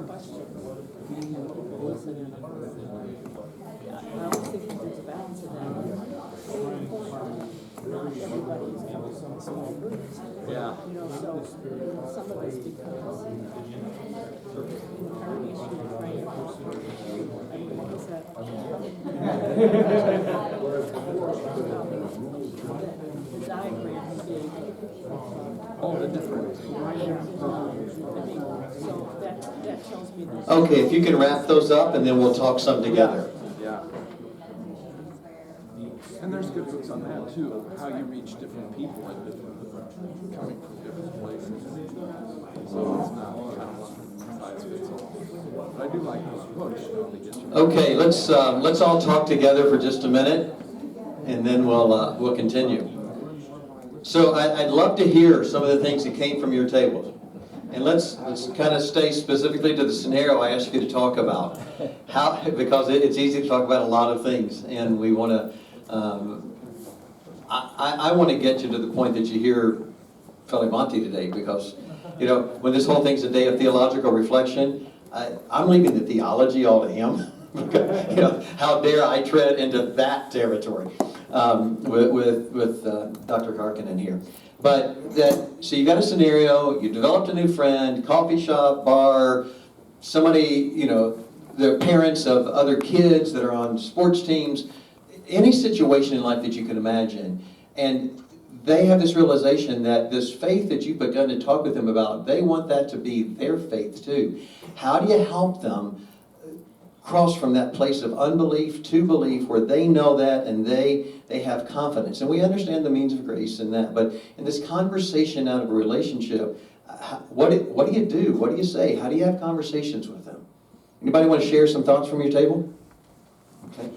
question. Listen and I always think there's a balance in that. Not everybody is coming from small groups. Yeah. You know, so some of us because the current issue is right now. I mean, what is that? The diagram is big. All the different. So that tells me this. Okay, if you can wrap those up, and then we'll talk some together. Yeah. And there's good books on that too, of how you reach different people and coming from different places. So it's not kind of one size fits all. But I do like those books. Okay, let's all talk together for just a minute, and then we'll continue. So I'd love to hear some of the things that came from your tables. And let's kind of stay specifically to the scenario I asked you to talk about. Because it's easy to talk about a lot of things, and we want to. I want to get you to the point that you hear Veli-Matti today, because when this whole thing's a day of theological reflection, I'm leaving the theology all to him. How dare I tread into that territory with Dr. Kärkkäinen here. But so you got a scenario, you developed a new friend, coffee shop, bar, somebody, the parents of other kids that are on sports teams, any situation in life that you can imagine. And they have this realization that this faith that you've begun to talk with them about, they want that to be their faith too. How do you help them cross from that place of unbelief to belief where they know that and they have confidence? And we understand the means of grace in that, but in this conversation out of a relationship, what do you do? What do you say? How do you have conversations with them? Anybody want to share some thoughts from your table? Okay.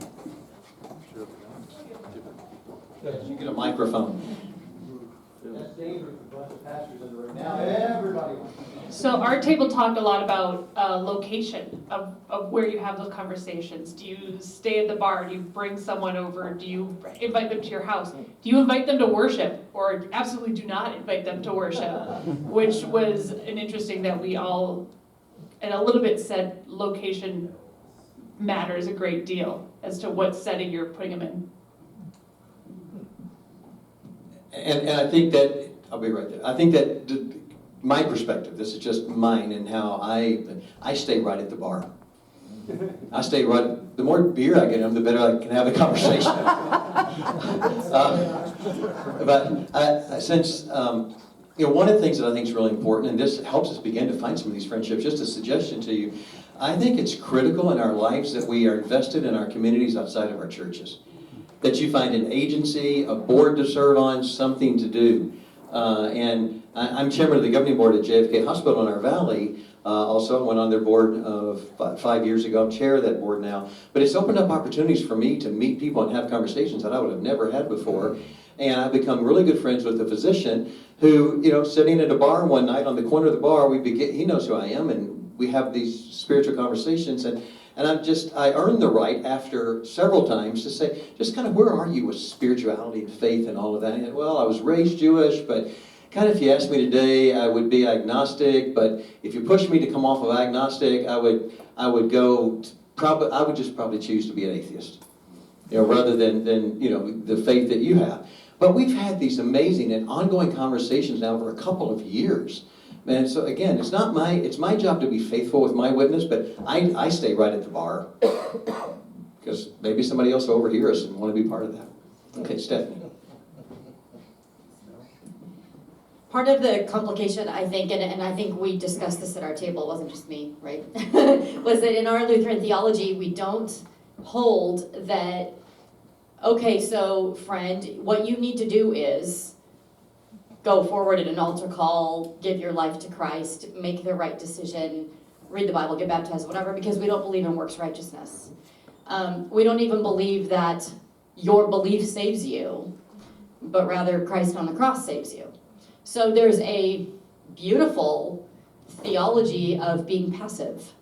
You get a microphone. That's dangerous with a bunch of pastors in the room. Now everybody wants to. So our table talked a lot about location of where you have those conversations. Do you stay at the bar? Do you bring someone over? Do you invite them to your house? Do you invite them to worship? Or absolutely do not invite them to worship? Which was an interesting that we all, and a little bit said location matters a great deal as to what setting you're putting them in. And I think that, I'll be right there. I think that my perspective, this is just mine, and how I stay right at the bar. I stay right, the more beer I get them, the better I can have a conversation. Since one of the things that I think is really important, and this helps us begin to find some of these friendships, just a suggestion to you, I think it's critical in our lives that we are invested in our communities outside of our churches. That you find an agency, a board to serve on, something to do. And I'm chairman of the governing board at JFK Hospital in our valley. Also went on their board 5 years ago. I'm chair of that board now. But it's opened up opportunities for me to meet people and have conversations that I would have never had before. And I've become really good friends with a physician who, sitting at a bar one night on the corner of the bar, he knows who I am, and we have these spiritual conversations. And I earned the right after several times to say, just kind of, where are you with spirituality and faith and all of that? And, well, I was raised Jewish, but kind of if you asked me today, I would be agnostic. But if you pushed me to come off of agnostic, I would just probably choose to be an atheist, rather than the faith that you have. But we've had these amazing and ongoing conversations now for a couple of years. And so again, it's my job to be faithful with my witness, but I stay right at the bar because maybe somebody else will overhear us and want to be part of that. Okay, Stephanie. Part of the complication, I think, and I think we discussed this at our table, it wasn't just me, right? Was that in our Lutheran theology, we don't hold that, okay, so friend, what you need to do is go forward at an altar call, give your life to Christ, make the right decision, read the Bible, get baptized, whatever, because we don't believe in works righteousness. We don't even believe that your belief saves you, but rather Christ on the cross saves you. So there's a beautiful theology of being passive.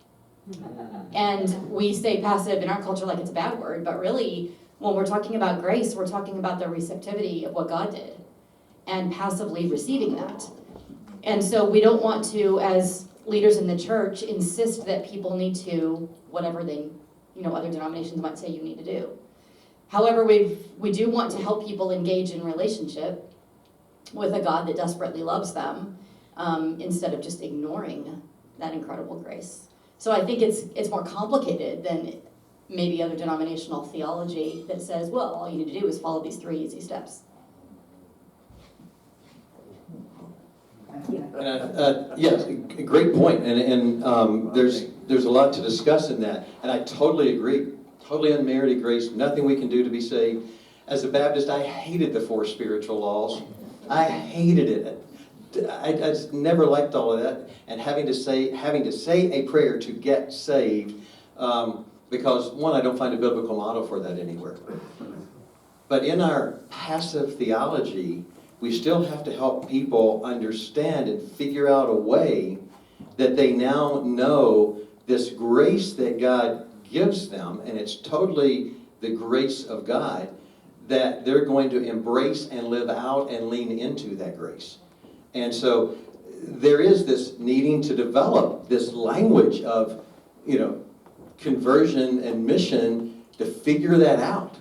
And we say passive in our culture like it's a bad word, but really, when we're talking about grace, we're talking about the receptivity of what God did and passively receiving that. And so we don't want to, as leaders in the church insist that people need to, whatever they, other denominations might say you need to do. However, we do want to help people engage in relationship with a God that desperately loves them, instead of just ignoring that incredible grace. So I think it's more complicated than maybe other denominational theology that says, well, all you need to do is follow these 3 easy steps. Yes, great point, and there's a lot to discuss in that, and I totally agree. Totally unmerited grace, nothing we can do to be saved. As a Baptist, I hated the 4 spiritual laws. I hated it. I just never liked all of that, and having to say a prayer to get saved, because one, I don't find a biblical model for that anywhere. But in our passive theology, we still have to help people understand and figure out a way that they now know this grace that God gives them, and it's totally the grace of God, that they're going to embrace and live out and lean into that grace. And so there is this needing to develop this language of, conversion and mission to figure that out,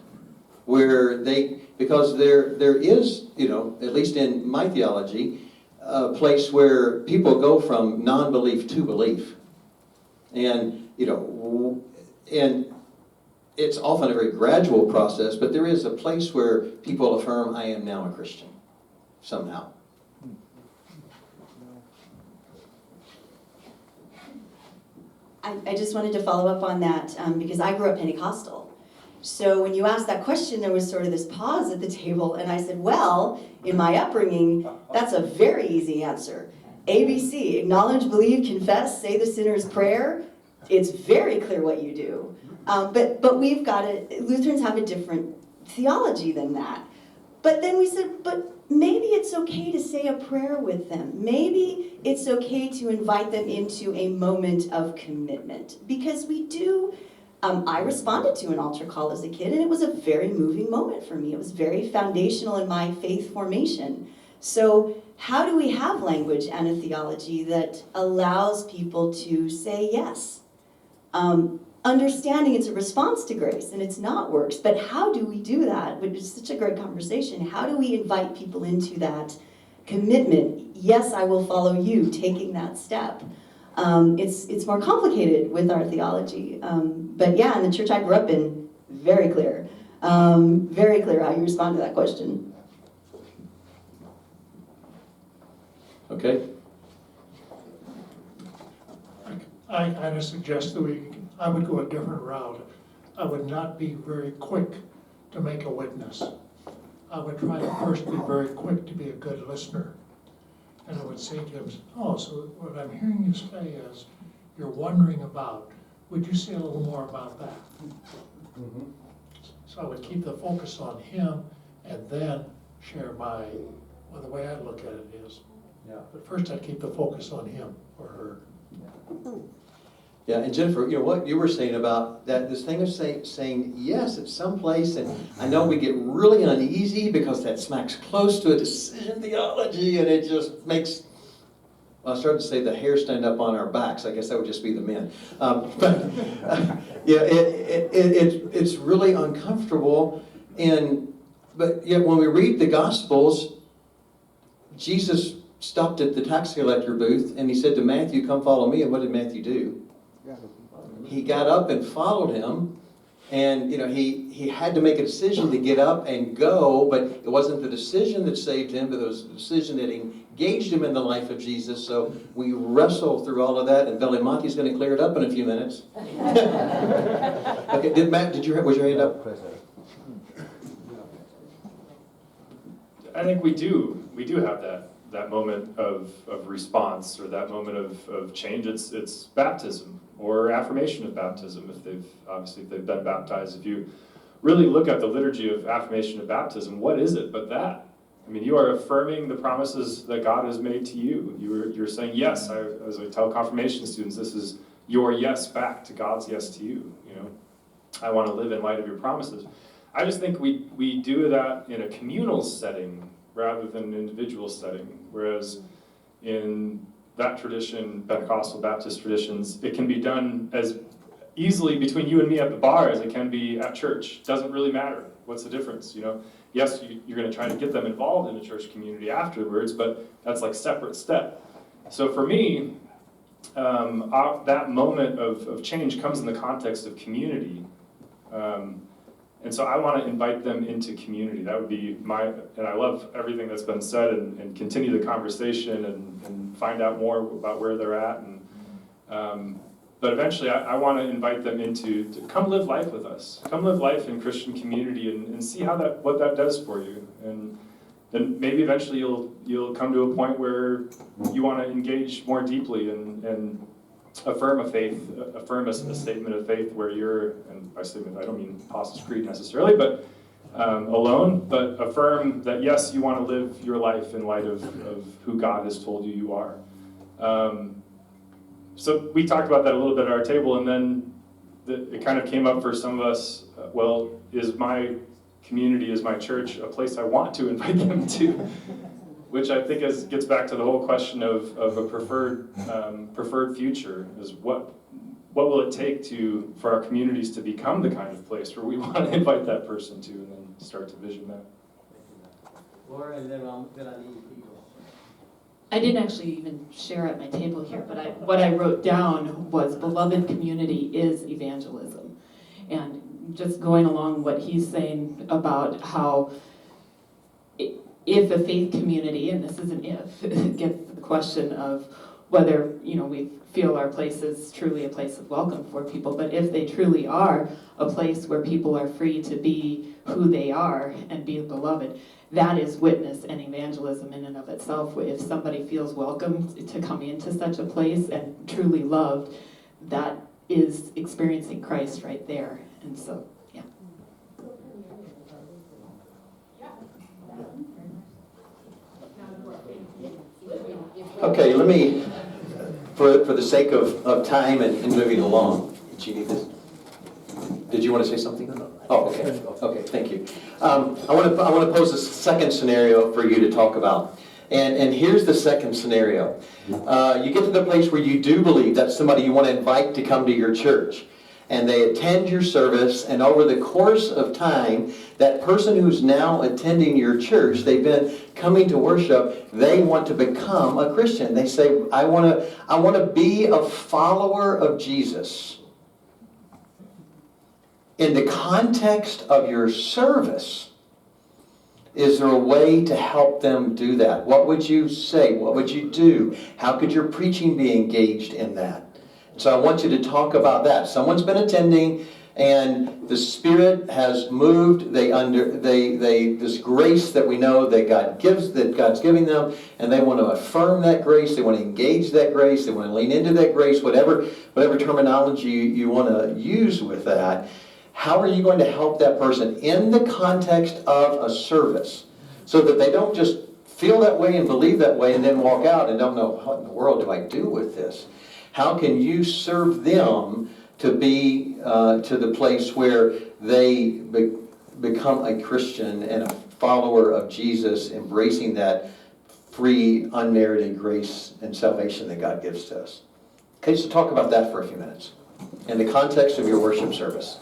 because there is, at least in my theology, a place where people go from non-belief to belief. And, and it's often a very gradual process, but there is a place where people affirm, I am now a Christian, somehow. I just wanted to follow up on that because I grew up Pentecostal. So when you asked that question, there was sort of this pause at the table, and I said, well, in my upbringing, that's a very easy answer. ABC, acknowledge, believe, confess, say the sinner's prayer. It's very clear what you do. But Lutherans have a different theology than that. But then we said, but maybe it's okay to say a prayer with them. Maybe it's okay to invite them into a moment of commitment. Because we do, I responded to an altar call as a kid, and it was a very moving moment for me. It was very foundational in my faith formation. So how do we have language and a theology that allows people to say yes? Understanding it's a response to grace and it's not works, but how do we do that? Which is such a great conversation. How do we invite people into that commitment? Yes, I will follow you, taking that step. It's more complicated with our theology. But yeah, in the church I grew up in, very clear how you respond to that question. Okay. I kind of suggest that I would go a different route. I would not be very quick to make a witness. I would try to first be very quick to be a good listener. And I would say to him, oh, so what I'm hearing you say is, you're wondering about, would you say a little more about that? Mm-hmm. So I would keep the focus on him and then share the way I look at it is, but first I'd keep the focus on him or her. Yeah, and Jennifer, what you were saying about this thing of saying yes at some place, and I know we get really uneasy because that smacks close to a decision theology, and it just makes, I started to say the hair stand up on our backs. I guess that would just be the men. It's really uncomfortable, but yet when we read the Gospels, Jesus stopped at the tax collector booth and he said to Matthew, come follow me. And what did Matthew do? He got up and followed him, and he had to make a decision to get up and go, but it wasn't the decision that saved him, but it was the decision that engaged him in the life of Jesus. So we wrestle through all of that, and Veli-Matti is going to clear it up in a few minutes. Okay, Matt, was your hand up? I think we do have that moment of response, or that moment of change. It's baptism or affirmation of baptism if they've been baptized. If you really look at the liturgy of affirmation of baptism, what is it but that? I mean, you are affirming the promises that God has made to you. You're saying yes. As I tell confirmation students, this is your yes back to God's yes to you. I want to live in light of your promises. I just think we do that in a communal setting rather than an individual setting, whereas in that tradition, Pentecostal Baptist traditions, it can be done as easily between you and me at the bar as it can be at church. Doesn't really matter. What's the difference, you know? Yes, you're going to try to get them involved in a church community afterwards, but that's like separate step. So for me, that moment of change comes in the context of community. And so I want to invite them into community. That would be and I love everything that's been said, and continue the conversation and find out more about where they're at. But eventually I want to invite them to come live life with us. Come live life in Christian community and see what that does for you. And then maybe eventually you'll come to a point where you want to engage more deeply and affirm a faith, affirm a statement of faith where you're, and by statement I don't mean Apostles' Creed necessarily, but alone, but affirm that yes, you want to live your life in light of who God has told you are. So we talked about that a little bit at our table, and then it kind of came up for some of us, well, is my community, is my church a place I want to invite them to? Which I think gets back to the whole question of a preferred future, is what will it take for our communities to become the kind of place where we want to invite that person to, and then start to vision that. Laura, and then I'm gonna need people. I didn't actually even share at my table here, but what I wrote down was beloved community is evangelism. And just going along what he's saying about how if a faith community, and this is an if, gets the question of whether, we feel our place is truly a place of welcome for people, but if they truly are a place where people are free to be who they are and be beloved, that is witness and evangelism in and of itself. If somebody feels welcome to come into such a place and truly loved, that is experiencing Christ right there. And so, yeah. Okay, let me, for the sake of time and moving along, do you need this? Did you want to say something? Oh, okay. Okay, thank you. I want to pose a second scenario for you to talk about. And here's the second scenario. You get to the place where you do believe that's somebody you want to invite to come to your church. And they attend your service, and over the course of time, that person who's now attending your church, they've been coming to worship, they want to become a Christian. They say, I want to be a follower of Jesus. In the context of your service, is there a way to help them do that? What would you say? What would you do? How could your preaching be engaged in that? So I want you to talk about that. Someone's been attending, and the Spirit has moved. This grace that we know that God's giving them, and they want to affirm that grace. They want to engage that grace. They want to lean into that grace. Whatever terminology you want to use with that. How are you going to help that person in the context of a service, so that they don't just feel that way and believe that way, and then walk out and don't know, what in the world do I do with this? How can you serve them to be to the place where they become a Christian and a follower of Jesus, embracing that free, unmerited grace and salvation that God gives to us? Okay, so talk about that for a few minutes in the context of your worship service.